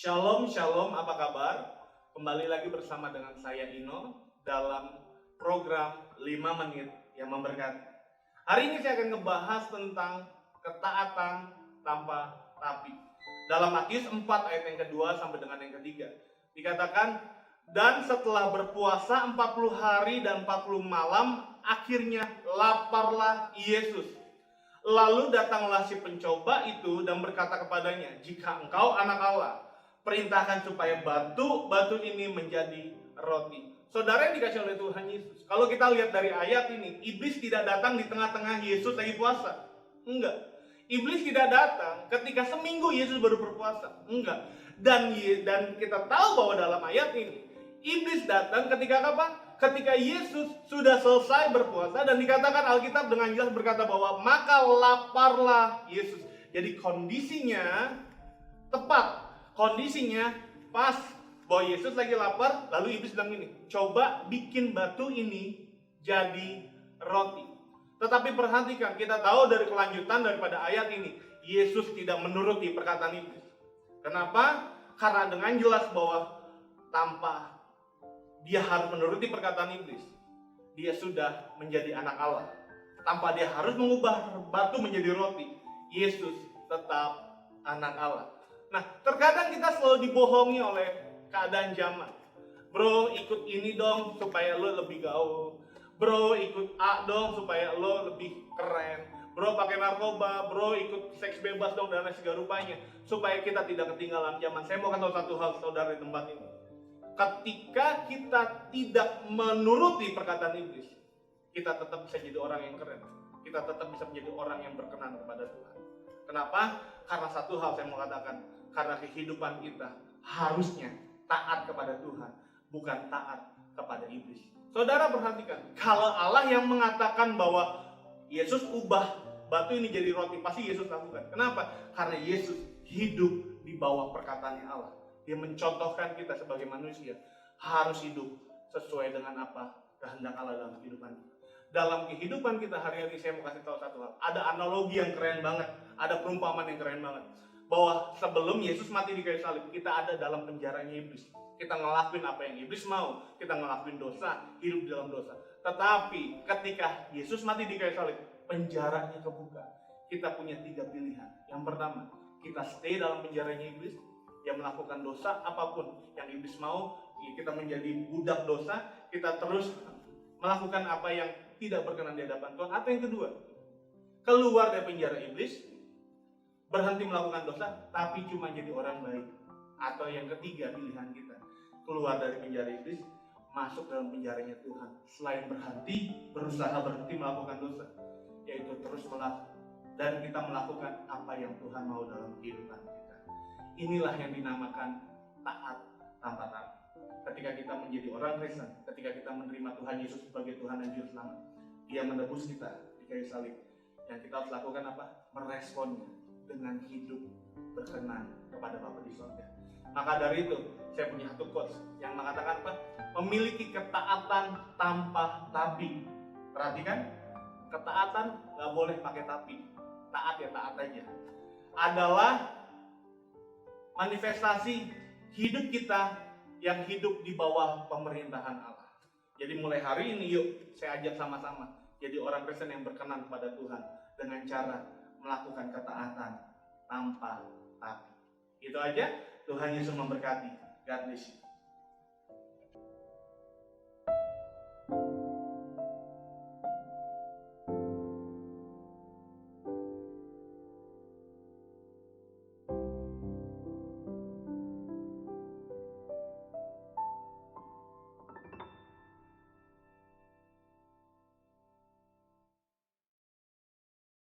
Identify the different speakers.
Speaker 1: Shalom, shalom, apa kabar? Kembali lagi bersama dengan saya Ino dalam program 5 menit yang memberkati. Hari ini saya akan ngebahas tentang ketaatan tanpa tapi. Dalam Matius 4 ayat yang kedua sampai dengan yang ketiga dikatakan, dan setelah berpuasa 40 hari dan 40 malam, akhirnya laparlah Yesus. Lalu datanglah si pencoba itu dan berkata kepadanya, jika engkau anak Allah, perintahkan supaya batu ini menjadi roti. Saudara yang dikasih oleh Tuhan Yesus, kalau kita lihat dari ayat ini, iblis tidak datang di tengah-tengah Yesus lagi puasa. Enggak. Iblis tidak datang ketika seminggu Yesus baru berpuasa. Enggak. Dan kita tahu bahwa dalam ayat ini, iblis datang ketika kapan? Ketika Yesus sudah selesai berpuasa, dan dikatakan Alkitab dengan jelas berkata bahwa maka laparlah Yesus. Jadi kondisinya tepat. Kondisinya pas bahwa Yesus lagi lapar, lalu iblis bilang ini, coba bikin batu ini jadi roti. Tetapi perhatikan, kita tahu dari kelanjutan daripada ayat ini, Yesus tidak menuruti perkataan iblis. Kenapa? Karena dengan jelas bahwa tanpa dia harus menuruti perkataan iblis, dia sudah menjadi anak Allah. Tanpa dia harus mengubah batu menjadi roti, Yesus tetap anak Allah. Nah, terkadang kita selalu dibohongi oleh keadaan zaman. Bro, ikut ini dong supaya lo lebih gaul. Bro, ikut A dong supaya lo lebih keren. Bro, pakai narkoba. Bro, ikut seks bebas dong dan lain segala rupanya, supaya kita tidak ketinggalan zaman. Saya mau kasih tahu satu hal, saudara, di tempat ini. Ketika kita tidak menuruti perkataan iblis, kita tetap bisa jadi orang yang keren. Kita tetap bisa menjadi orang yang berkenan kepada Tuhan. Kenapa? Karena satu hal saya mau katakan, karena kehidupan kita harusnya taat kepada Tuhan, bukan taat kepada iblis. Saudara perhatikan, kalau Allah yang mengatakan bahwa Yesus ubah batu ini jadi roti, pasti Yesus lakukan. Kenapa? Karena Yesus hidup di bawah perkataannya Allah. Dia mencontohkan kita sebagai manusia harus hidup sesuai dengan apa kehendak Allah dalam kehidupan kita. Dalam kehidupan kita hari-hari, saya mau kasih tahu satu hal. Ada analogi yang keren banget, ada perumpamaan yang keren banget. Bahwa sebelum Yesus mati di kayu salib, kita ada dalam penjaranya iblis. Kita ngelakuin apa yang iblis mau, kita ngelakuin dosa, hidup di dalam dosa. Tetapi ketika Yesus mati di kayu salib, penjaranya kebuka. Kita punya 3 pilihan. Yang pertama, kita stay dalam penjaranya iblis, yang melakukan dosa apapun yang iblis mau, kita menjadi budak dosa, kita terus melakukan apa yang tidak berkenan di hadapan Tuhan. Atau yang kedua, keluar dari penjara iblis, berhenti melakukan dosa, tapi cuma jadi orang baik. Atau yang ketiga pilihan kita, keluar dari penjara iblis, masuk dalam penjaranya Tuhan. Selain berusaha berhenti melakukan dosa, yaitu terus melakukan, dan kita melakukan apa yang Tuhan mau dalam kehidupan kita. Inilah yang dinamakan taat tanpa tapi. Ketika kita menjadi orang Kristen, ketika kita menerima Tuhan Yesus sebagai Tuhan dan Juru Selamat, Dia menebus kita di kayu salib. Yang kita harus lakukan apa? Meresponnya dengan hidup berkenan kepada Bapa di surga. Maka dari itu, saya punya satu quotes yang mengatakan apa? Memiliki ketaatan tanpa tapi. Perhatikan, ketaatan nggak boleh pakai tapi. Taat ya taat aja. Adalah manifestasi hidup kita yang hidup di bawah pemerintahan Allah. Jadi mulai hari ini yuk saya ajak sama-sama jadi orang Kristen yang berkenan kepada Tuhan dengan cara melakukan ketaatan tanpa tapi. Itu aja. Tuhan Yesus memberkati. God bless you.